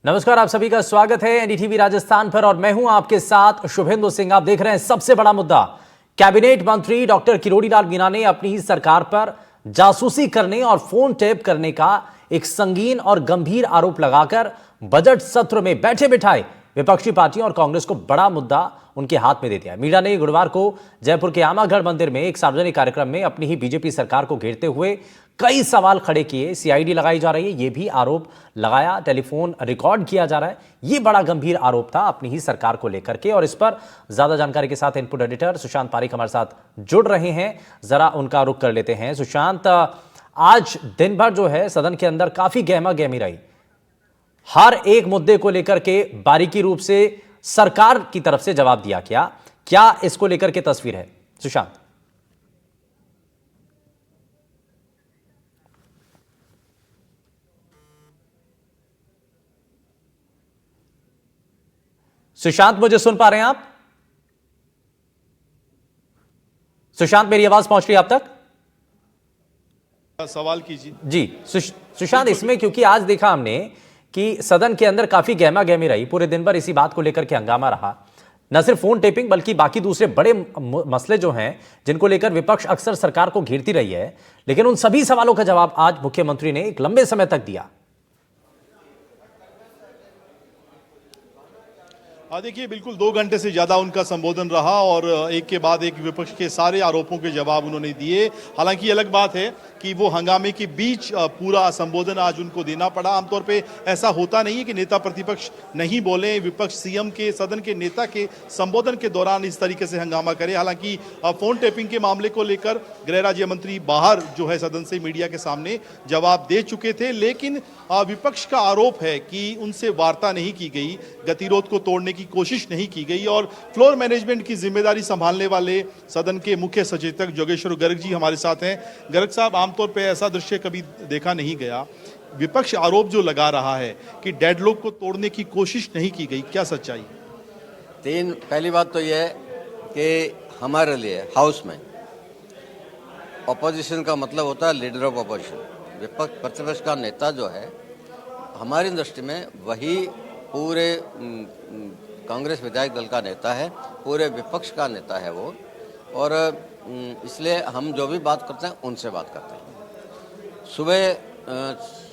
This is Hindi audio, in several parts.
नमस्कार, आप सभी का स्वागत है एनडीटीवी राजस्थान पर और मैं हूं आपके साथ शुभेंदु सिंह। आप देख रहे हैं सबसे बड़ा मुद्दा। कैबिनेट मंत्री डॉक्टर किरोड़ी लाल मीणा ने अपनी ही सरकार पर जासूसी करने और फोन टैप करने का एक संगीन और गंभीर आरोप लगाकर बजट सत्र में बैठे बिठाए विपक्षी पार्टियों और कांग्रेस को बड़ा मुद्दा उनके हाथ में दे दिया। मीणा ने गुरुवार को जयपुर के आमागढ़ मंदिर में एक सार्वजनिक कार्यक्रम में अपनी ही बीजेपी सरकार को घेरते हुए कई सवाल खड़े किए। सीआईडी लगाई जा रही है, यह भी आरोप लगाया, टेलीफोन रिकॉर्ड किया जा रहा है। यह बड़ा गंभीर आरोप था अपनी ही सरकार को लेकर के। और इस पर ज्यादा जानकारी के साथ इनपुट एडिटर सुशांत पारिक हमारे साथ जुड़ रहे हैं। जरा उनका रुख कर लेते हैं। सुशांत, आज दिन भर जो है सदन के अंदर काफी गहमा गहमी रही। हर एक मुद्दे को लेकर के बारीकी रूप से सरकार की तरफ से जवाब दिया गया। क्या इसको लेकर के तस्वीर है सुशांत? सुशांत, मुझे सुन पा रहे हैं आप? सुशांत, मेरी आवाज पहुंच रही है आप तक? सवाल कीजिए जी सुशांत, इसमें क्योंकि आज देखा हमने कि सदन के अंदर काफी गहमा गहमी रही, पूरे दिन भर इसी बात को लेकर के हंगामा रहा। न सिर्फ फोन टेपिंग बल्कि बाकी दूसरे बड़े मसले जो हैं जिनको लेकर विपक्ष अक्सर सरकार को घेरती रही है, लेकिन उन सभी सवालों का जवाब आज मुख्यमंत्री ने एक लंबे समय तक दिया। देखिए, बिल्कुल 2 घंटे से ज़्यादा उनका संबोधन रहा और एक के बाद एक विपक्ष के सारे आरोपों के जवाब उन्होंने दिए। हालांकि अलग बात है कि वो हंगामे के बीच पूरा संबोधन आज उनको देना पड़ा। आमतौर पे ऐसा होता नहीं है कि नेता प्रतिपक्ष नहीं बोले, विपक्ष सीएम के, सदन के नेता के संबोधन के दौरान इस तरीके से हंगामा करे। हालांकि फोन टेपिंग के मामले को लेकर गृह राज्य मंत्री बाहर जो है सदन से मीडिया के सामने जवाब दे चुके थे, लेकिन विपक्ष का आरोप है कि उनसे वार्ता नहीं की गई, गतिरोध को तोड़ने की कोशिश नहीं की गई। और फ्लोर मैनेजमेंट की जिम्मेदारी संभालने वाले सदन के मुख्य सचेतक जोगेश्वर गर्ग जी हमारे साथ हैं। गर्ग साहब, आमतौर पे ऐसा दृश्य कभी देखा नहीं गया। विपक्ष आरोप जो लगा रहा है कि डेडलॉक को तोड़ने की कोशिश नहीं की गई, क्या सच्चाई है? पहली बात तो यह कि हमारे लिए हाउस में ऑपोजिशन का मतलब होता है लीडर ऑफ ऑपोजिशन। विपक्ष प्रतिपक्ष का नेता जो है हमारी दृष्टि में वही पूरे कांग्रेस विधायक दल का नेता है, पूरे विपक्ष का नेता है वो। और इसलिए हम जो भी बात करते हैं उनसे बात करते हैं। सुबह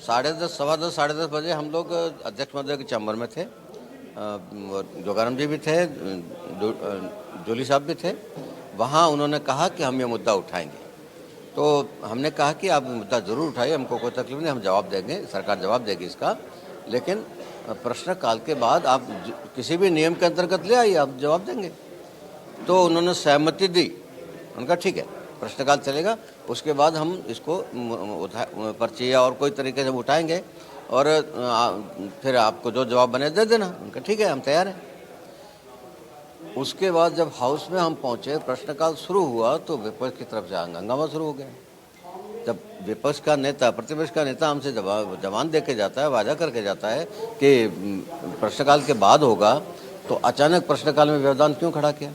10:30, सवा 10, 10:30 बजे हम लोग अध्यक्ष महोदय के चैम्बर में थे। जोगाराम जी भी थे, जोली साहब भी थे। वहाँ उन्होंने कहा कि हम ये मुद्दा उठाएंगे। तो हमने कहा कि आप मुद्दा ज़रूर उठाइए, हमको कोई तकलीफ नहीं, हम जवाब देंगे, सरकार जवाब देगी इसका। लेकिन प्रश्नकाल के बाद आप किसी भी नियम के अंतर्गत ले आइए, आप जवाब देंगे। तो उन्होंने सहमति दी। उनका ठीक है, प्रश्नकाल चलेगा, उसके बाद हम इसको पर्ची या और कोई तरीके से उठाएंगे और फिर आपको जो जवाब बने दे देना। उनका ठीक है, हम तैयार हैं। उसके बाद जब हाउस में हम पहुंचे, प्रश्नकाल शुरू हुआ तो विपक्ष की तरफ से हंगामा शुरू हो गया। जब विपक्ष का नेता, प्रतिपक्ष का नेता हमसे जवान दे के जाता है, वादा करके जाता है कि प्रश्नकाल के बाद होगा, तो अचानक प्रश्नकाल में व्यवधान क्यों खड़ा किया?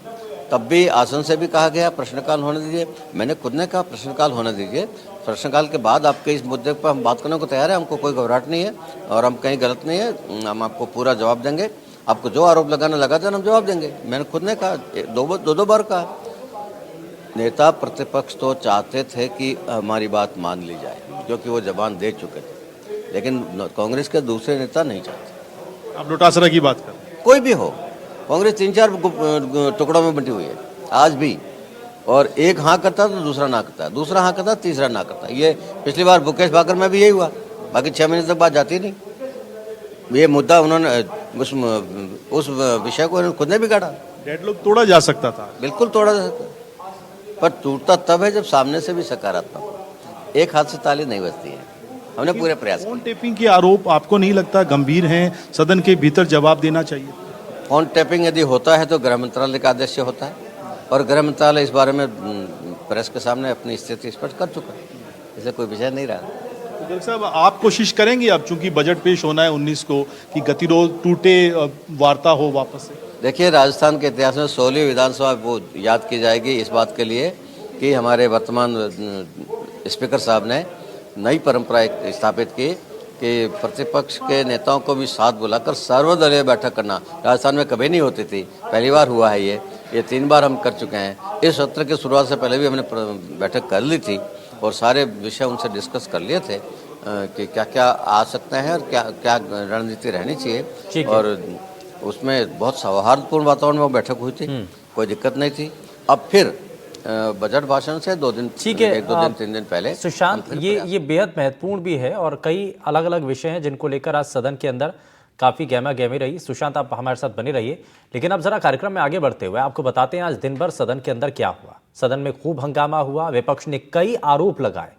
तब भी आसन से भी कहा गया प्रश्नकाल होने दीजिए। मैंने खुद ने कहा प्रश्नकाल होने दीजिए, प्रश्नकाल के बाद आपके इस मुद्दे पर हम बात करने को तैयार है, हमको कोई घबराहट नहीं है और हम कहीं गलत नहीं है, हम आपको पूरा जवाब देंगे। आपको जो आरोप लगाना लगा देना, हम जवाब देंगे। मैंने खुद ने कहा, दो बार कहा। नेता प्रतिपक्ष तो चाहते थे कि हमारी बात मान ली जाए क्योंकि वो जवान दे चुके थे, लेकिन कांग्रेस के दूसरे नेता नहीं चाहते। आप लोटासरा की बात कर, कोई भी हो, कांग्रेस 3-4 टुकड़ों में बंटी हुई है आज भी। और एक हाँ करता तो दूसरा ना करता, दूसरा हाँ करता तीसरा ना करता। ये पिछली बार मुकेश भाकर में भी यही हुआ। बाकी 6 महीने तक बात जाती नहीं। ये मुद्दा उन्होंने उस विषय को खुद ने भी काटा। डेडलॉक तोड़ा जा सकता था, बिल्कुल तोड़ा जा सकता, पर टूटता तब है जब सामने से भी सकारात्मक। एक हाथ से ताली नहीं बजती है। हमने पूरे प्रयास किए। फोन टेपिंग के आरोप आपको नहीं लगता गंभीर हैं? सदन के भीतर जवाब देना चाहिए। फोन टैपिंग यदि होता है तो गृह मंत्रालय का आदेश होता है और गृह मंत्रालय इस बारे में प्रेस के सामने अपनी स्थिति स्पष्ट कर चुका है, इसलिए कोई विषय नहीं रहा। डॉक्टर साहब, आप कोशिश करेंगे अब चूंकि बजट पेश होना है 19 को कि गतिरोध टूटे, वार्ता हो वापस से? देखिए, राजस्थान के इतिहास में 16वीं विधानसभा वो याद की जाएगी इस बात के लिए कि हमारे वर्तमान स्पीकर साहब ने नई परंपरा स्थापित की कि प्रतिपक्ष के नेताओं को भी साथ बुलाकर सर्वदलीय बैठक करना राजस्थान में कभी नहीं होती थी, पहली बार हुआ है ये 3 बार हम कर चुके हैं। इस सत्र की शुरुआत से पहले भी हमने बैठक कर ली थी और सारे विषय उनसे डिस्कस कर लिए थे कि क्या क्या आ सकते हैं और क्या क्या रणनीति रहनी चाहिए, और उसमें बहुत सौहार्दपूर्ण वातावरण में वो बैठक हुई थी, कोई दिक्कत नहीं थी। अब फिर बजट भाषण से 2 दिन, ठीक है, 1-2 दिन 3 दिन पहले सुशांत, ये बेहद महत्वपूर्ण भी है और कई अलग अलग विषय हैं जिनको लेकर आज सदन के अंदर काफी गहमा गहमी रही। सुशांत, आप हमारे साथ बने रहिए, लेकिन अब जरा कार्यक्रम में आगे बढ़ते हुए आपको बताते हैं आज दिन भर सदन के अंदर क्या हुआ। सदन में खूब हंगामा हुआ, विपक्ष ने कई आरोप लगाए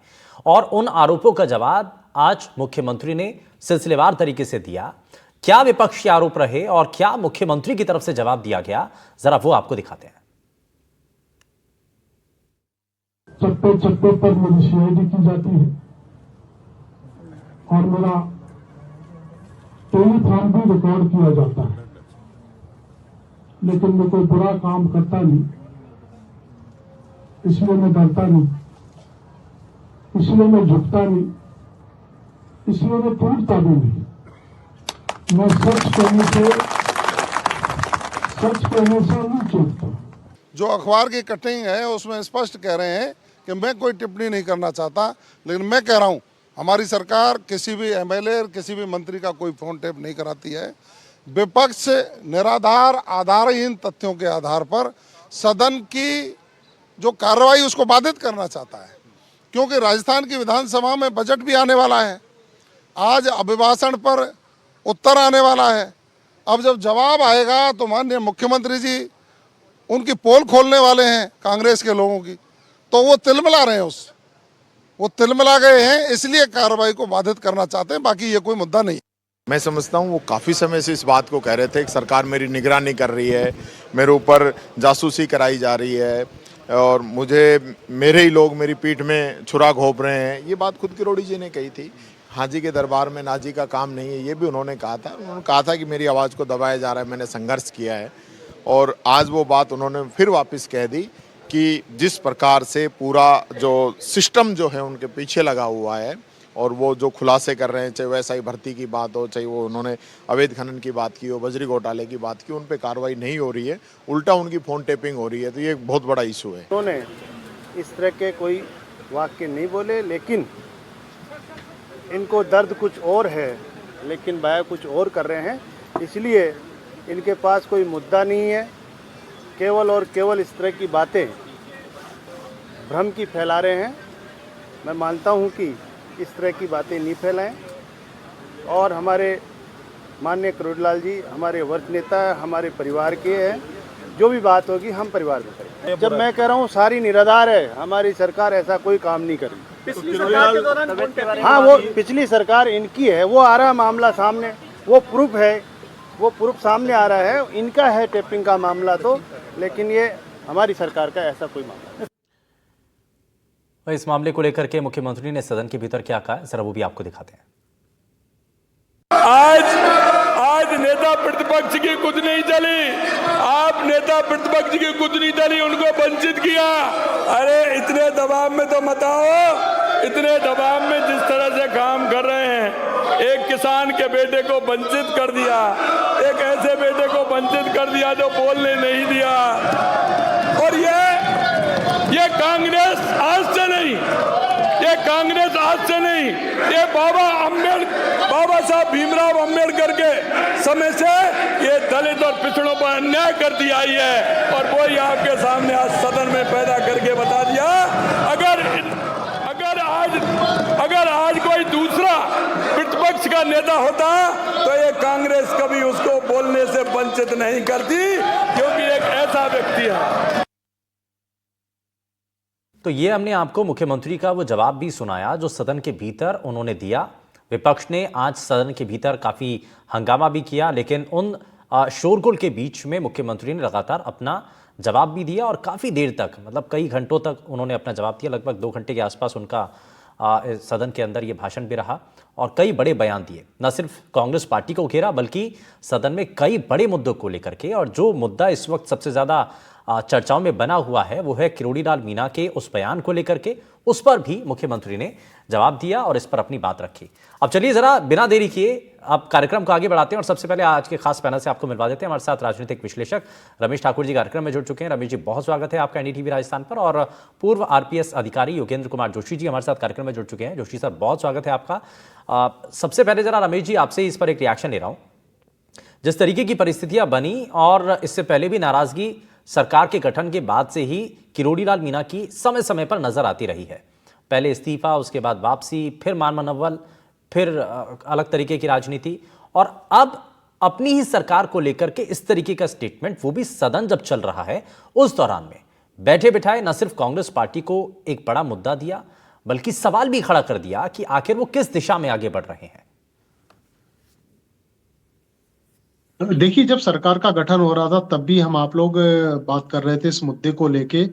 और उन आरोपों का जवाब आज मुख्यमंत्री ने सिलसिलेवार तरीके से दिया। क्या विपक्ष के आरोप रहे और क्या मुख्यमंत्री की तरफ से जवाब दिया गया, जरा वो आपको दिखाते हैं। चप्पे चप्पे पर मेरी सीआईडी की जाती है और मेरा टेलीफोन भी रिकॉर्ड किया जाता है, लेकिन मैं कोई बुरा काम करता नहीं, इसलिए मैं डरता नहीं, इसलिए मैं झुकता नहीं, इसलिए मैं टूटता भी नहीं। मैं सच कहने से नहीं चूकता। जो अखबार की कटिंग है उसमें स्पष्ट कह रहे हैं कि मैं कोई टिप्पणी नहीं करना चाहता, लेकिन मैं कह रहा हूं हमारी सरकार किसी भी एमएलए किसी भी मंत्री का कोई फोन टेप नहीं कराती है। विपक्ष निराधार आधारहीन तथ्यों के आधार पर सदन की जो कार्रवाई उसको बाधित करना चाहता है, क्योंकि राजस्थान की विधानसभा में बजट भी आने वाला है, आज अभिभाषण पर उत्तर आने वाला है। अब जब जवाब आएगा तो माननीय मुख्यमंत्री जी उनकी पोल खोलने वाले हैं कांग्रेस के लोगों की, तो वो तिलमिला रहे हैं, उससे वो तिलमिला गए हैं, इसलिए कार्रवाई को बाधित करना चाहते हैं, बाकी ये कोई मुद्दा नहीं। मैं समझता हूँ वो काफ़ी समय से इस बात को कह रहे थे कि सरकार मेरी निगरानी कर रही है, मेरे ऊपर जासूसी कराई जा रही है और मेरे ही लोग मेरी पीठ में छुरा घोंप रहे हैं। ये बात खुद किरोड़ी जी ने कही थी। हाजी के दरबार में नाजी का काम नहीं है, ये भी उन्होंने कहा था। उन्होंने कहा था कि मेरी आवाज़ को दबाया जा रहा है, मैंने संघर्ष किया है, और आज वो बात उन्होंने फिर वापस कह दी कि जिस प्रकार से पूरा जो सिस्टम जो है उनके पीछे लगा हुआ है और वो जो खुलासे कर रहे हैं, चाहे वैसा ही भर्ती की बात हो, चाहे वो उन्होंने अवैध खनन की बात की हो, बजरी घोटाले की बात की, उन पे कार्रवाई नहीं हो रही है, उल्टा उनकी फ़ोन टेपिंग हो रही है। तो ये एक बहुत बड़ा इशू है। उन्होंने इस तरह के कोई वाक्य नहीं बोले, लेकिन इनको दर्द कुछ और है, लेकिन बयां कुछ और कर रहे हैं, इसलिए इनके पास कोई मुद्दा नहीं है। केवल और केवल इस तरह की बातें भ्रम की फैला रहे हैं। मैं मानता हूं कि इस तरह की बातें नहीं फैलाएं, और हमारे माननीय किरोड़ीलाल जी हमारे वरिष्ठ नेता, हमारे परिवार के हैं, जो भी बात होगी हम परिवार में करेंगे। जब मैं कह रहा हूं सारी निराधार है, हमारी सरकार ऐसा कोई काम नहीं करेगी। पिछली सरकार के दौरान हाँ, वो पिछली सरकार इनकी है, वो आ रहा मामला सामने, वो प्रूफ है, वो प्रूफ सामने आ रहा है, इनका है टेपिंग का मामला तो, लेकिन ये हमारी सरकार का ऐसा कोई मामला नहीं। इस मामले को लेकर के मुख्यमंत्री ने सदन के भीतर क्या कहा, जरा वो भी आपको दिखाते हैं। आज नेता प्रतिपक्ष की कुछ नहीं चली, आप नेता प्रतिपक्ष की कुछ नहीं चली, उनको वंचित किया। अरे इतने दबाव में तो मत आओ, इतने दबाव में जिस तरह से काम कर रहे हैं, एक किसान के बेटे को वंचित कर दिया, एक ऐसे बेटे को वंचित कर दिया जो बोलने नहीं दिया। और ये कांग्रेस आज से नहीं, ये कांग्रेस आज से नहीं, ये बाबा साहब भीमराव अंबेडकर के समय से ये दलित और पिछड़ों पर अन्याय करती आई है, और वो यहाँ के सामने आज सदन में पैदा करके बता दिया। अगर आज कोई दूसरा प्रतिपक्ष का नेता होता तो ये कांग्रेस कभी उसको बोलने से वंचित नहीं करती, क्योंकि एक ऐसा व्यक्ति है। तो ये हमने आपको मुख्यमंत्री का वो जवाब भी सुनाया जो सदन के भीतर उन्होंने दिया। विपक्ष ने आज सदन के भीतर काफी हंगामा भी किया, लेकिन उन शोरगुल के बीच में मुख्यमंत्री ने लगातार अपना जवाब भी दिया और काफी देर तक, मतलब कई घंटों तक उन्होंने अपना जवाब दिया। लगभग 2 घंटे के आसपास उनका सदन के अंदर ये भाषण भी रहा और कई बड़े बयान दिए। न सिर्फ कांग्रेस पार्टी को घेरा, बल्कि सदन में कई बड़े मुद्दों को लेकर के, और जो मुद्दा इस वक्त सबसे ज्यादा चर्चाओं में बना हुआ है वो है किरोड़ी लाल मीणा के उस बयान को लेकर के। उस पर भी मुख्यमंत्री ने जवाब दिया और इस पर अपनी बात रखी। अब चलिए जरा बिना देरी किए अब कार्यक्रम को आगे बढ़ाते हैं और सबसे पहले आज के खास पैनल से आपको मिलवा देते हैं। हमारे साथ राजनीतिक विश्लेषक रमेश ठाकुर जी कार्यक्रम में जुड़ चुके हैं। रमेश जी, बहुत स्वागत है आपका एनडीटीवी राजस्थान पर। और पूर्व आरपीएस अधिकारी योगेंद्र कुमार जोशी जी हमारे साथ कार्यक्रम में जुड़ चुके हैं। जोशी सर, बहुत स्वागत है आपका। सबसे पहले जरा रमेश जी आपसे इस पर एक रिएक्शन ले रहा हूं। जिस तरीके की परिस्थितियां बनी और इससे पहले भी नाराजगी सरकार के गठन के बाद से ही किरोड़ी लाल मीणा की समय समय पर नजर आती रही है। पहले इस्तीफा, उसके बाद वापसी, फिर मान मनव्वल, फिर अलग तरीके की राजनीति, और अब अपनी ही सरकार को लेकर के इस तरीके का स्टेटमेंट, वो भी सदन जब चल रहा है उस दौरान में बैठे बिठाए न सिर्फ कांग्रेस पार्टी को एक बड़ा मुद्दा दिया बल्कि सवाल भी खड़ा कर दिया कि आखिर वो किस दिशा में आगे बढ़ रहे हैं। देखिए, जब सरकार का गठन हो रहा था तब भी हम आप लोग बात कर रहे थे इस मुद्दे को लेके।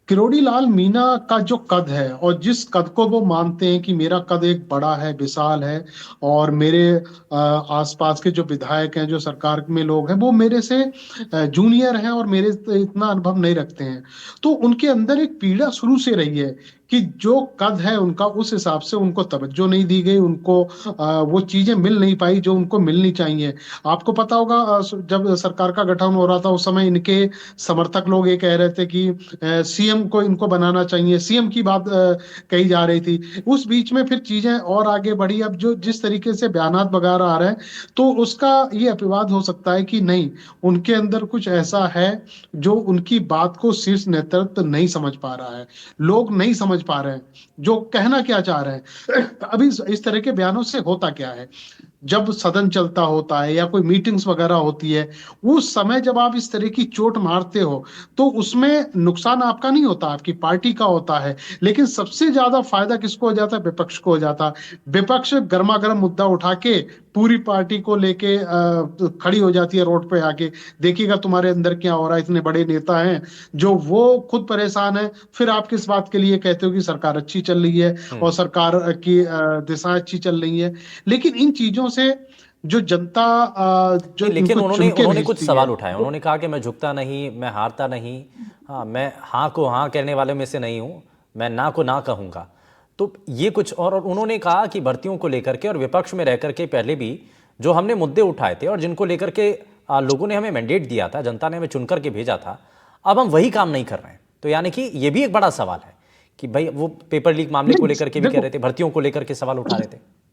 किरोड़ी लाल मीणा का जो कद है और जिस कद को वो मानते हैं कि मेरा कद एक बड़ा है, विशाल है, और मेरे आसपास के जो विधायक हैं, जो सरकार में लोग हैं, वो मेरे से जूनियर हैं और मेरे से इतना अनुभव नहीं रखते हैं, तो उनके अंदर एक पीड़ा शुरू से रही है कि जो कद है उनका, उस हिसाब से उनको तवज्जो नहीं दी गई, उनको वो चीजें मिल नहीं पाई जो उनको मिलनी चाहिए। आपको पता होगा जब सरकार का गठन हो रहा था उस समय इनके समर्थक लोग ये कह रहे थे कि सीएम को इनको बनाना चाहिए, सीएम की बात कही जा रही थी। उस बीच में फिर चीजें और आगे बढ़ी। अब जो जिस तरीके से बयानात वगैरह आ रहे हैं तो उसका ये अपवाद हो सकता है कि नहीं, उनके अंदर कुछ ऐसा है जो उनकी बात को शीर्ष नेतृत्व नहीं समझ पा रहा है, लोग नहीं समझ पा रहे हैं जो कहना क्या चाह रहे हैं। अभी इस तरह के बयानों से होता क्या है, जब सदन चलता होता है या कोई मीटिंग्स वगैरह होती है, उस समय जब आप इस तरह की चोट मारते हो तो उसमें नुकसान आपका नहीं होता, आपकी पार्टी का होता है। लेकिन सबसे ज्यादा फायदा किसको हो जाता है? विपक्ष को हो जाता है। विपक्ष गर्मा गर्म मुद्दा उठा के पूरी पार्टी को लेके खड़ी हो जाती है रोड पे आके, देखिएगा तुम्हारे अंदर क्या हो रहा है, इतने बड़े नेता हैं जो वो खुद परेशान है, फिर आप किस बात के लिए कहते हो कि सरकार अच्छी चल रही है और सरकार की दिशा अच्छी चल रही है। लेकिन इन चीजों से जो जनता जो लेकिन उन्होंने कुछ सवाल उठाए। उन्होंने कहा कि मैं झुकता नहीं, मैं हारता नहीं, हाँ मैं हाँ को हाँ कहने वाले में से नहीं हूं, मैं ना को ना कहूंगा। तो ये कुछ और उन्होंने कहा कि भर्तियों को लेकर के और विपक्ष में रह करके पहले भी जो हमने मुद्दे उठाए थे और जिनको लेकर के लोगों ने हमें मैंडेट दिया था, जनता ने हमें चुन करके भेजा था, अब हम वही काम नहीं कर रहे हैं। तो यानी कि ये भी एक बड़ा सवाल है कि भाई वो पेपर लीक मामले को लेकर के भी कह रहे थे, भर्तियों को लेकर के सवाल उठा रहे थे।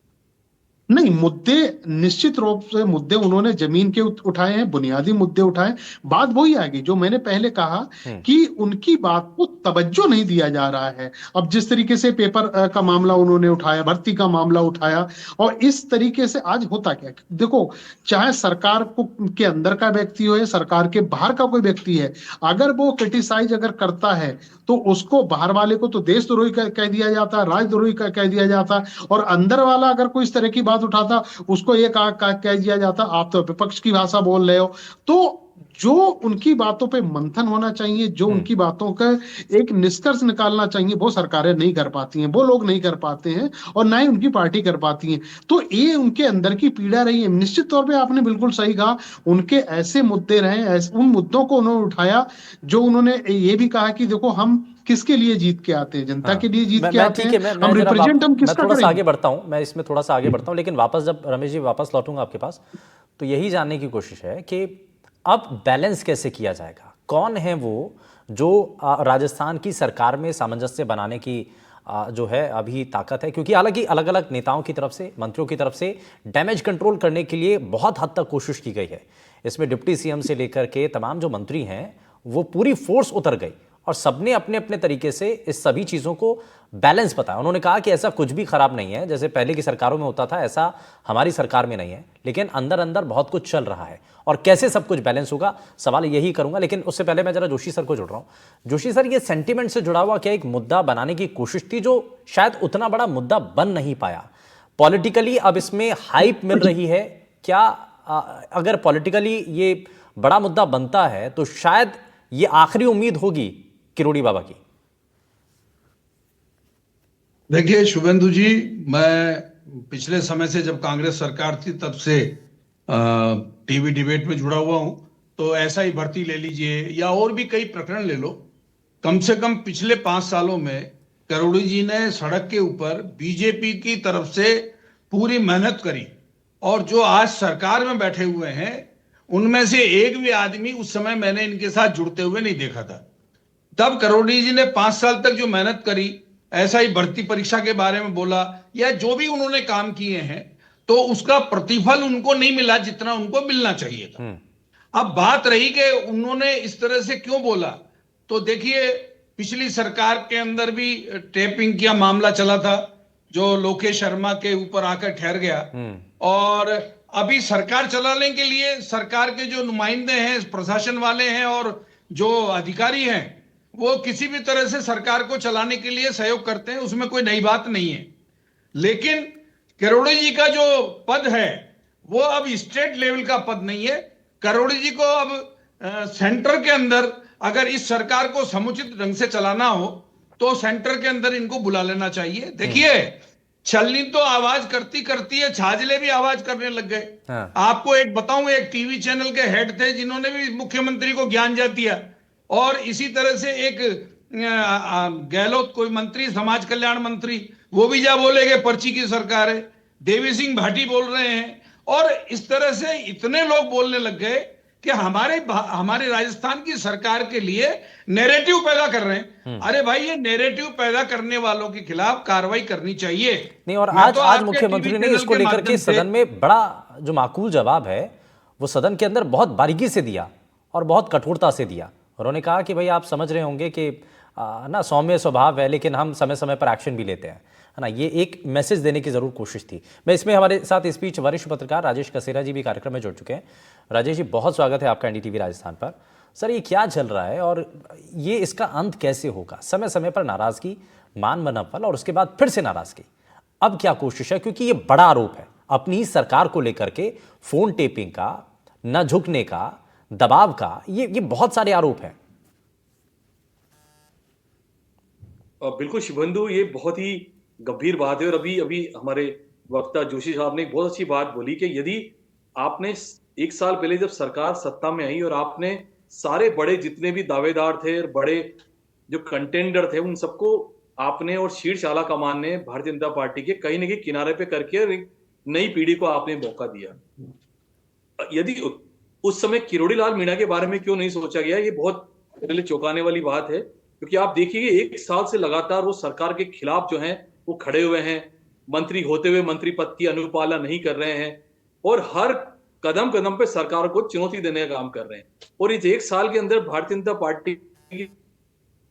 नहीं, मुद्दे निश्चित रूप से मुद्दे उन्होंने जमीन के उठाए हैं, बुनियादी मुद्दे उठाए। बात वही आ गई जो मैंने पहले कहा कि उनकी बात को तवज्जो नहीं दिया जा रहा है। अब जिस तरीके से पेपर का मामला उन्होंने उठाया, भर्ती का मामला उठाया, और इस तरीके से आज होता क्या, देखो चाहे सरकार को के अंदर का व्यक्ति हो या सरकार के बाहर का कोई व्यक्ति है, अगर वो क्रिटिसाइज अगर करता है तो उसको बाहर वाले को तो देशद्रोही कह दिया जाता है, राजद्रोही कह दिया जाता है, और अंदर वाला अगर कोई इस तरह की बात उठाता उसको ये कह दिया जाता आप तो विपक्ष की भाषा बोल रहे हो। तो जो उनकी बातों पे मंथन होना चाहिए, जो उनकी बातों का एक निष्कर्ष निकालना चाहिए, वो सरकारें नहीं कर पाती हैं, वो लोग नहीं कर पाते हैं और ना ही उनकी पार्टी कर पाती है। तो ये उनके अंदर की पीड़ा रही है। निश्चित तौर पे आपने बिल्कुल सही कहा, उनके ऐसे मुद्दे रहे, उन मुद्दों को उन्होंने उठाया जो उन्होंने ये भी कहा कि देखो हम किसके लिए जीत के आते हैं, जनता के लिए जीत के आते हैं, हम रिप्रेजेंट हम किसका थोड़ा सा आगे बढ़ता हूं, मैं इसमें थोड़ा सा आगे बढ़ता हूं, लेकिन वापस जब रमेश जी वापस लौटूंगा आपके पास तो यही जानने की कोशिश है कि अब बैलेंस कैसे किया जाएगा, कौन है वो जो राजस्थान की सरकार में सामंजस्य बनाने की जो है अभी ताकत है, क्योंकि हालांकि अलग अलग नेताओं की तरफ से, मंत्रियों की तरफ से डैमेज कंट्रोल करने के लिए बहुत हद तक कोशिश की गई है। इसमें डिप्टी सीएम से लेकर के तमाम जो मंत्री हैं वो पूरी फोर्स उतर गई और सबने अपने अपने तरीके से इस सभी चीज़ों को बैलेंस बताया। उन्होंने कहा कि ऐसा कुछ भी खराब नहीं है, जैसे पहले की सरकारों में होता था ऐसा हमारी सरकार में नहीं है, लेकिन अंदर अंदर बहुत कुछ चल रहा है और कैसे सब कुछ बैलेंस होगा, सवाल यही करूंगा। लेकिन उससे पहले मैं जरा जोशी सर को जोड़ रहा हूं। जोशी सर, ये सेंटिमेंट से जुड़ा हुआ क्या एक मुद्दा बनाने की कोशिश थी जो शायद उतना बड़ा मुद्दा बन नहीं पाया पॉलिटिकली, अब इसमें हाइप मिल रही है क्या? अगर पॉलिटिकली ये बड़ा मुद्दा बनता है तो शायद ये आखिरी उम्मीद होगी किरोड़ी बाबा की। देखिए शुभेंदु जी, मैं पिछले समय से जब कांग्रेस सरकार थी तब से टीवी डिबेट में जुड़ा हुआ हूं तो ऐसा ही भर्ती ले लीजिए, या और भी कई प्रकरण ले लो। कम से कम पिछले 5 सालों में करोड़ी जी ने सड़क के ऊपर बीजेपी की तरफ से पूरी मेहनत करी, और जो आज सरकार में बैठे हुए हैं उनमें से एक भी आदमी उस समय मैंने इनके साथ जुड़ते हुए नहीं देखा था। तब करोड़ी जी ने 5 साल तक जो मेहनत करी, ऐसा ही भर्ती परीक्षा के बारे में बोला, या जो भी उन्होंने काम किए हैं, तो उसका प्रतिफल उनको नहीं मिला जितना उनको मिलना चाहिए था। अब बात रही कि उन्होंने इस तरह से क्यों बोला, तो देखिए पिछली सरकार के अंदर भी टेपिंग का मामला चला था, जो लोकेश शर्मा के ऊपर आकर ठहर गया, और अभी सरकार चलाने के लिए सरकार के जो नुमाइंदे हैं, प्रशासन वाले हैं और जो अधिकारी हैं, वो किसी भी तरह से सरकार को चलाने के लिए सहयोग करते हैं, उसमें कोई नई बात नहीं है। लेकिन करोड़ी जी का जो पद है वो अब स्टेट लेवल का पद नहीं है। करोड़ी जी को अब सेंटर के अंदर अगर इस सरकार को समुचित ढंग से चलाना हो तो सेंटर के अंदर इनको बुला लेना चाहिए। देखिए छलनी तो आवाज करती करती है, छाजले भी आवाज करने लग गए। आपको एक बताऊं, एक टीवी चैनल के हेड थे जिन्होंने भी मुख्यमंत्री को ज्ञान दिया, और इसी तरह से एक गहलोत कोई मंत्री, समाज कल्याण मंत्री, वो भी जा बोलेगे पर्ची की सरकार है। देवी सिंह भाटी बोल रहे हैं, और इस तरह से इतने लोग बोलने लग गए कि हमारे राजस्थान की सरकार के लिए नैरेटिव पैदा कर रहे हैं। अरे भाई, ये नैरेटिव पैदा करने वालों के खिलाफ कार्रवाई करनी चाहिए। नहीं, और आज मुख्यमंत्री ने इसको लेकर के सदन में बड़ा जो माकूल जवाब है वो सदन के अंदर बहुत बारीकी से दिया और बहुत कठोरता से दिया। उन्होंने कहा कि भाई आप समझ रहे होंगे कि ना सौम्य स्वभाव है, लेकिन हम समय समय पर एक्शन भी लेते हैं, है ना। ये एक मैसेज देने की जरूर कोशिश थी। मैं इसमें हमारे साथ इस बीच वरिष्ठ पत्रकार राजेश कसेरा जी भी कार्यक्रम में जुड़ चुके हैं। राजेश जी, बहुत स्वागत है आपका एनडीटीवी राजस्थान पर। सर, ये क्या चल रहा है और ये इसका अंत कैसे होगा? समय समय पर नाराजगी, मान मनव्वल और उसके बाद फिर से नाराजगी, अब क्या कोशिश है? क्योंकि ये बड़ा आरोप है अपनी ही सरकार को लेकर के, फोन टेपिंग का, न झुकने का, दबाव का, ये बहुत सारे आरोप हैं। बिल्कुल शुभेंदु, ये बहुत ही गंभीर बात है। और अभी हमारे वक्ता जोशी साहब ने एक बहुत अच्छी बात बोली कि यदि आपने 1 साल पहले जब सरकार सत्ता में आई और आपने सारे बड़े जितने भी दावेदार थे और बड़े जो कंटेंडर थे उन सबको आपने और शीर्ष आला कमान ने भारतीय जनता पार्टी के कहीं न कहीं किनारे पे करके एक नई पीढ़ी को आपने मौका दिया। यदि उस समय किरोड़ी लाल मीणा के बारे में क्यों नहीं सोचा गया, ये बहुत पहले चौंकाने वाली बात है। क्योंकि आप देखिए 1 साल से लगातार वो सरकार के खिलाफ जो हैं वो खड़े हुए हैं, मंत्री होते हुए मंत्री पद की अनुपालना नहीं कर रहे हैं, और हर कदम कदम पे सरकार को चुनौती देने का काम कर रहे हैं। और इस 1 साल के अंदर भारतीय जनता पार्टी की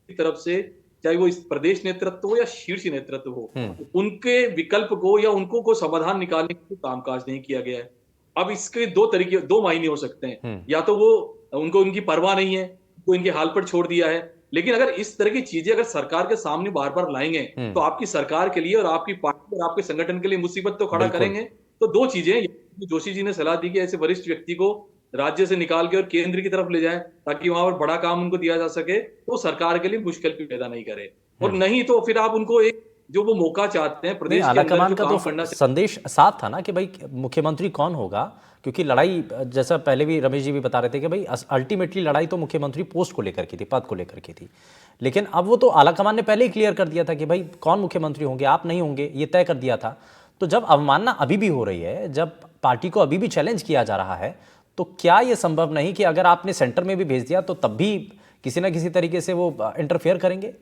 तरफ से, चाहे वो इस प्रदेश नेतृत्व हो या शीर्ष नेतृत्व हो, उनके विकल्प को या उनको को समाधान निकालने का कामकाज नहीं किया गया है। अब इसके दो मायने हो सकते हैं, या तो वो उनको उनकी परवाह नहीं है, वो इनके हाल पर छोड़ दिया है। लेकिन अगर इस तरह की चीजें अगर सरकार के सामने बार बार लाएंगे तो आपकी सरकार के लिए और आपकी पार्टी और आपके संगठन के लिए मुसीबत तो खड़ा करेंगे। तो 2 चीजें जोशी जी ने सलाह दी कि ऐसे वरिष्ठ व्यक्ति को राज्य से निकाल के और केंद्र की तरफ ले जाए ताकि वहां पर बड़ा काम उनको दिया जा सके, तो सरकार के लिए मुश्किल पैदा नहीं करे। और नहीं तो फिर आप उनको एक जो वो मौका चाहते हैं प्रदेश के अंदर जो काम करना, संदेश साफ था ना कि भाई मुख्यमंत्री कौन होगा, क्योंकि लड़ाई जैसा पहले भी रमेश जी भी बता रहे थे कि भाई अल्टीमेटली लड़ाई तो मुख्यमंत्री पोस्ट को लेकर की थी, पद को लेकर की थी। लेकिन अब वो तो आलाकमान ने पहले ही क्लियर कर दिया था कि भाई कौन मुख्यमंत्री होंगे, आप नहीं होंगे, ये तय कर दिया था। तो जब अवमानना अभी भी हो रही है, जब पार्टी को अभी भी चैलेंज किया जा रहा है, तो क्या ये संभव नहीं कि अगर आपने सेंटर में भी भेज दिया तो तब भी किसी ना किसी तरीके से वो इंटरफेयर करेंगे?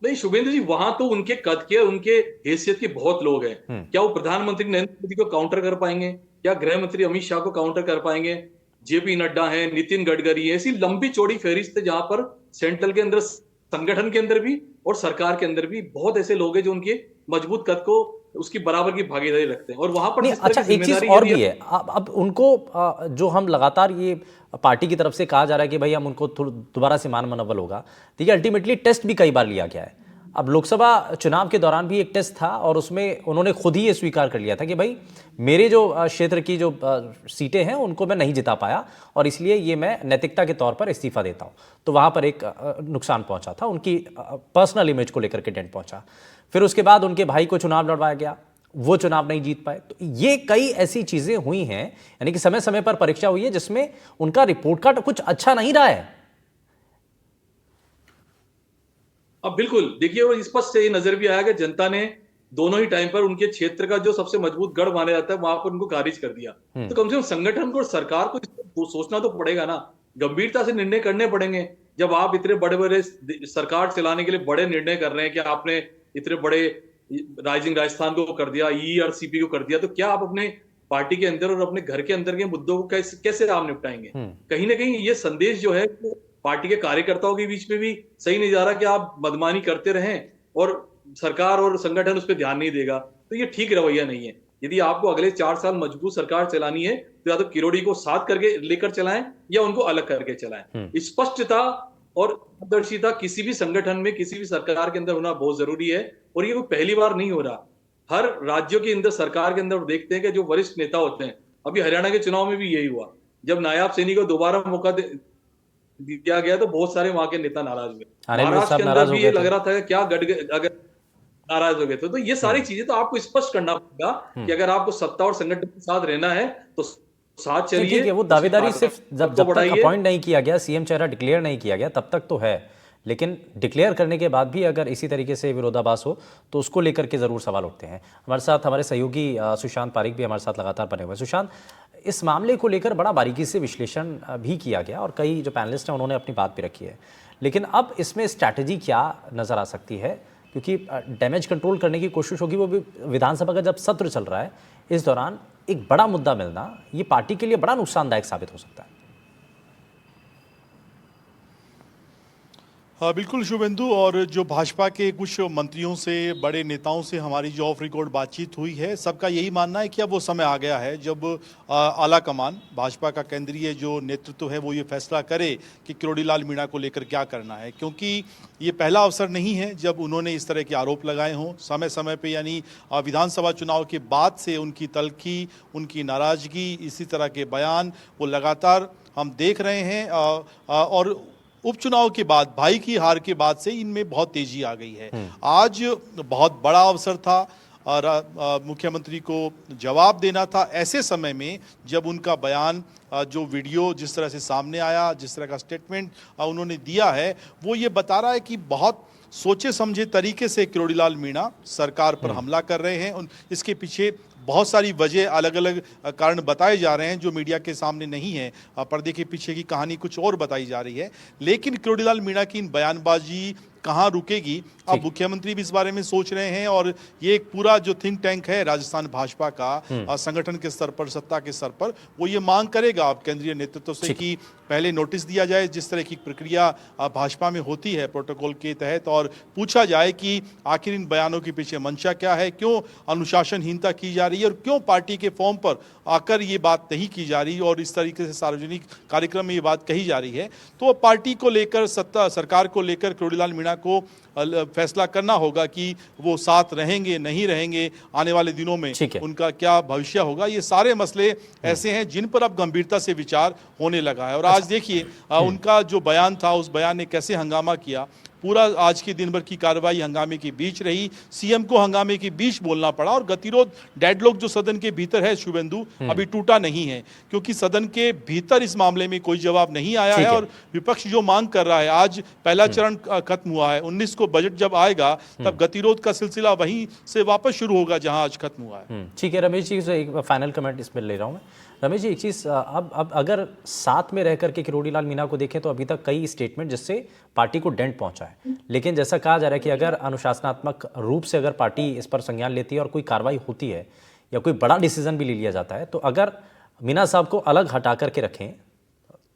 नहीं शुभेंद्र जी, वहां तो उनके कद के, उनके हैसियत के बहुत लोग हैं। क्या वो प्रधानमंत्री नरेंद्र मोदी को काउंटर कर पाएंगे? क्या गृह मंत्री अमित शाह को काउंटर कर पाएंगे? जेपी नड्डा है, नितिन गडकरी है, ऐसी लंबी चौड़ी फहरिस्त है जहां पर सेंट्रल के अंदर, संगठन के अंदर भी और सरकार के अंदर भी बहुत ऐसे लोग हैं जो उनके मजबूत कद को, उसकी बराबर की भागीदारी रखते हैं। और वहां पर अच्छा, एक चीज और भी है, अब उनको जो हम लगातार ये पार्टी की तरफ से कहा जा रहा है कि भाई हम उनको दोबारा से मान मनव्वल होगा, ठीक है, अल्टीमेटली टेस्ट भी कई बार लिया गया है। अब लोकसभा चुनाव के दौरान भी एक टेस्ट था और उसमें उन्होंने खुद ही ये स्वीकार कर लिया था कि भाई मेरे जो क्षेत्र की जो सीटें हैं उनको मैं नहीं जिता पाया और इसलिए ये मैं नैतिकता के तौर पर इस्तीफा देता हूं। तो वहां पर एक नुकसान पहुंचा था, उनकी पर्सनल इमेज को लेकर के डेंट पहुंचा। फिर उसके बाद उनके भाई को चुनाव लड़वाया गया, वो चुनाव नहीं जीत पाए। तो ये कई ऐसी चीजें हुई हैं, यानी कि समय समय पर परीक्षा हुई है जिसमें उनका रिपोर्ट कार्ड कुछ अच्छा नहीं रहा है। अब बिल्कुल देखिए, और स्पष्ट से ये नजर भी आया कि जनता ने दोनों ही टाइम पर उनके क्षेत्र का जो सबसे मजबूत गढ़ माना जाता है वहां पर उनको खारिज कर दिया। तो कम से कम संगठन को और सरकार को इसको सोचना तो पड़ेगा ना, गंभीरता से निर्णय करने पड़ेंगे। जब आप इतने बड़े बड़े सरकार चलाने के लिए बड़े निर्णय कर रहे हैं कि आपने इतने बड़े राइजिंग राजस्थान को कर दिया, ईआरसीपी को कर दिया, तो क्या आप अपने पार्टी के अंदर और अपने घर के अंदर के मुद्दों को कैसे आप निपटाएंगे? कहीं ना कहीं ये संदेश जो है पार्टी के कार्यकर्ताओं के बीच में भी सही नहीं जा रहा कि आप मनमानी करते रहें और सरकार और संगठन उस पर ध्यान नहीं देगा। तो ये ठीक रवैया नहीं है। यदि आपको अगले 4 साल मजबूत सरकार चलानी है तो या तो किरोड़ी को साथ करके लेकर चलाएं या उनको अलग करके चलाएं। स्पष्टता और पारदर्शिता किसी भी संगठन में, किसी भी सरकार के अंदर होना बहुत जरूरी है, और ये कोई पहली बार नहीं हो रहा। हर राज्यों के अंदर, सरकार के अंदर देखते हैं कि जो वरिष्ठ नेता होते हैं, अभी हरियाणा के चुनाव में भी यही हुआ, जब नायाब सैनी को दोबारा मौका दिया गया तो बहुत सारे वहां के नेता नाराज हुए। महाराष्ट्र के अंदर भी ये लग रहा था कि क्या गट गए, अगर नाराज हो गए तो ये सारी चीजें तो आपको स्पष्ट करना पड़ेगा कि अगर आपको सत्ता और संगठन के साथ रहना है तो साथ चलिए। ठीक है, वो दावेदारी सिर्फ जब तक अपॉइंट नहीं किया गया, सीएम चेहरा डिक्लेयर नहीं किया गया, तब तक तो है, लेकिन डिक्लेयर करने के बाद भी अगर इसी तरीके से विरोधाभास हो तो उसको लेकर के जरूर सवाल उठते हैं। हमारे साथ हमारे सहयोगी सुशांत पारिक भी हमारे साथ लगातार बने हुए हैं। सुशांत, इस मामले को लेकर बड़ा बारीकी से विश्लेषण भी किया गया और कई जो पैनलिस्ट हैं उन्होंने अपनी बात भी रखी है, लेकिन अब इसमें स्ट्रैटेजी क्या नजर आ सकती है? क्योंकि डैमेज कंट्रोल करने की कोशिश होगी, वो भी विधानसभा का जब सत्र चल रहा है, इस दौरान एक बड़ा मुद्दा मिलना ये पार्टी के लिए बड़ा नुकसानदायक साबित हो सकता है। हाँ बिल्कुल शुभेंदु, और जो भाजपा के कुछ मंत्रियों से, बड़े नेताओं से हमारी जो ऑफ रिकॉर्ड बातचीत हुई है, सबका यही मानना है कि अब वो समय आ गया है जब आला कमान, भाजपा का केंद्रीय जो नेतृत्व है वो ये फैसला करे कि किरोड़ी लाल मीणा को लेकर क्या करना है। क्योंकि ये पहला अवसर नहीं है जब उन्होंने इस तरह के आरोप लगाए हों समय समय पे, यानी विधानसभा चुनाव के बाद से उनकी तल्खी, उनकी नाराजगी, इसी तरह के बयान वो लगातार हम देख रहे हैं। और उपचुनाव के बाद, भाई की हार के बाद से इनमें बहुत तेजी आ गई है। आज बहुत बड़ा अवसर था और मुख्यमंत्री को जवाब देना था ऐसे समय में जब उनका बयान, जो वीडियो जिस तरह से सामने आया, जिस तरह का स्टेटमेंट उन्होंने दिया है, वो ये बता रहा है कि बहुत सोचे समझे तरीके से किरोड़ी लाल मीणा सरकार पर हमला कर रहे हैं। इसके पीछे बहुत सारी वजह, अलग अलग कारण बताए जा रहे हैं जो मीडिया के सामने नहीं है। पर्दे के पीछे की कहानी कुछ और बताई जा रही है, लेकिन किरोड़ी लाल मीणा की इन बयानबाजी कहाँ रुकेगी, अब मुख्यमंत्री भी इस बारे में सोच रहे हैं। और ये एक पूरा जो थिंक टैंक है राजस्थान भाजपा का, संगठन के स्तर पर, सत्ता के स्तर पर, वो ये मांग करेगा अब केंद्रीय नेतृत्व से कि पहले नोटिस दिया जाए, जिस तरह की प्रक्रिया भाजपा में होती है प्रोटोकॉल के तहत, और पूछा जाए कि आखिर इन बयानों के पीछे मंशा क्या है, क्यों अनुशासनहीनता की जा रही है और क्यों पार्टी के फॉर्म पर आकर ये बात नहीं की जा रही और इस तरीके से सार्वजनिक कार्यक्रम में ये बात कही जा रही है। तो पार्टी को लेकर, सत्ता सरकार को लेकर किरोड़ी लाल मीणा को फैसला करना होगा कि वो साथ रहेंगे, नहीं रहेंगे, आने वाले दिनों में उनका क्या भविष्य होगा। ये सारे मसले ऐसे हैं जिन पर अब गंभीरता से विचार होने लगा है। और आज देखिए उनका जो बयान था, उस बयान ने कैसे हंगामा किया। पूरा आज के दिन भर की कार्रवाई हंगामे के बीच रही, सीएम को हंगामे के बीच बोलना पड़ा, और गतिरोध, डेडलॉक जो सदन के भीतर है शुभेंदु, अभी टूटा नहीं है, क्योंकि सदन के भीतर इस मामले में कोई जवाब नहीं आया है। और विपक्ष जो मांग कर रहा है, आज पहला चरण खत्म हुआ है, 19 को बजट जब आएगा तब गतिरोध का सिलसिला वहीं से वापस शुरू होगा जहां आज खत्म हुआ है। ठीक है रमेश जी, एक फाइनल कमेंट इसमें ले रहा हूं मैं। रमेश जी, एक चीज़, अब अगर साथ में रह करके किरोड़ी लाल मीणा को देखें तो अभी तक कई स्टेटमेंट जिससे पार्टी को डेंट पहुंचा है, लेकिन जैसा कहा जा रहा है कि अगर अनुशासनात्मक रूप से अगर पार्टी इस पर संज्ञान लेती है और कोई कार्रवाई होती है या कोई बड़ा डिसीजन भी ले लिया जाता है, तो अगर मीणा साहब को अलग हटा करके रखें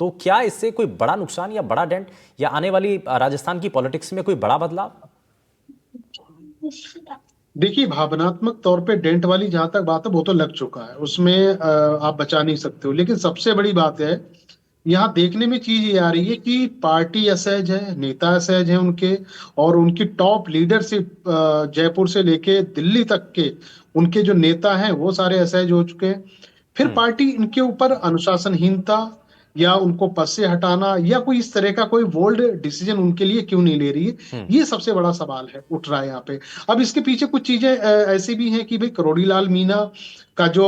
तो क्या इससे कोई बड़ा नुकसान या बड़ा डेंट या आने वाली राजस्थान की पॉलिटिक्स में कोई बड़ा बदलाव? देखिए, भावनात्मक तौर पे डेंट वाली जहां तक बात है वो तो लग चुका है, उसमें आप बचा नहीं सकते हो। लेकिन सबसे बड़ी बात है, यहाँ देखने में चीज ये आ रही है कि पार्टी असहज है, नेता असहज है उनके, और उनकी टॉप लीडरशिप जयपुर से लेके दिल्ली तक के उनके जो नेता हैं वो सारे असहज हो चुके हैं। फिर पार्टी इनके ऊपर अनुशासनहीनता या उनको पद से हटाना या कोई इस तरह का कोई बोल्ड डिसीजन उनके लिए क्यों नहीं ले रही है, ये सबसे बड़ा सवाल है उठ रहा है यहाँ पे। अब इसके पीछे कुछ चीजें ऐसी भी हैं कि भाई करोड़ी लाल मीणा का जो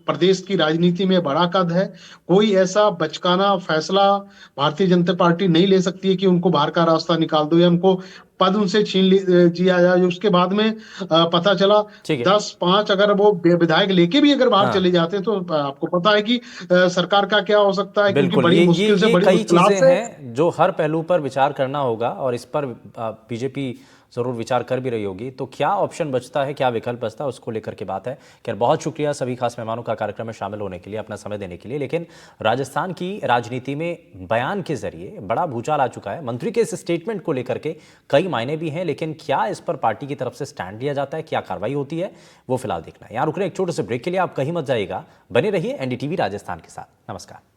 प्रदेश की राजनीति में बड़ा कद है, कोई ऐसा बचकाना फैसला भारतीय जनता पार्टी नहीं ले सकती है कि उनको बाहर का रास्ता निकाल दो या उनको पद उनसे छीन लिया जाए। उसके बाद में पता चला 10-5 अगर वो विधायक लेके भी अगर बाहर चले जाते हैं तो आपको पता है कि सरकार का क्या हो सकता है, क्योंकि बड़ी मुश्किल से बड़ी कई चीजें हैं जो हर पहलू पर विचार करना होगा और इस पर बीजेपी जरूर विचार कर भी रही होगी। तो क्या ऑप्शन बचता है, क्या विकल्प बचता है, उसको लेकर के बात है। खैर, बहुत शुक्रिया सभी खास मेहमानों का कार्यक्रम में शामिल होने के लिए, अपना समय देने के लिए। लेकिन राजस्थान की राजनीति में बयान के जरिए बड़ा भूचाल आ चुका है। मंत्री के इस स्टेटमेंट को लेकर के कई मायने भी हैं, लेकिन क्या इस पर पार्टी की तरफ से स्टैंड लिया जाता है, क्या कार्रवाई होती है, वो फिलहाल देखना है। यहाँ रुक रहे एक छोटे से ब्रेक के लिए, आप कहीं मत जाइएगा, बने रहिए एनडीटीवी राजस्थान के साथ। नमस्कार।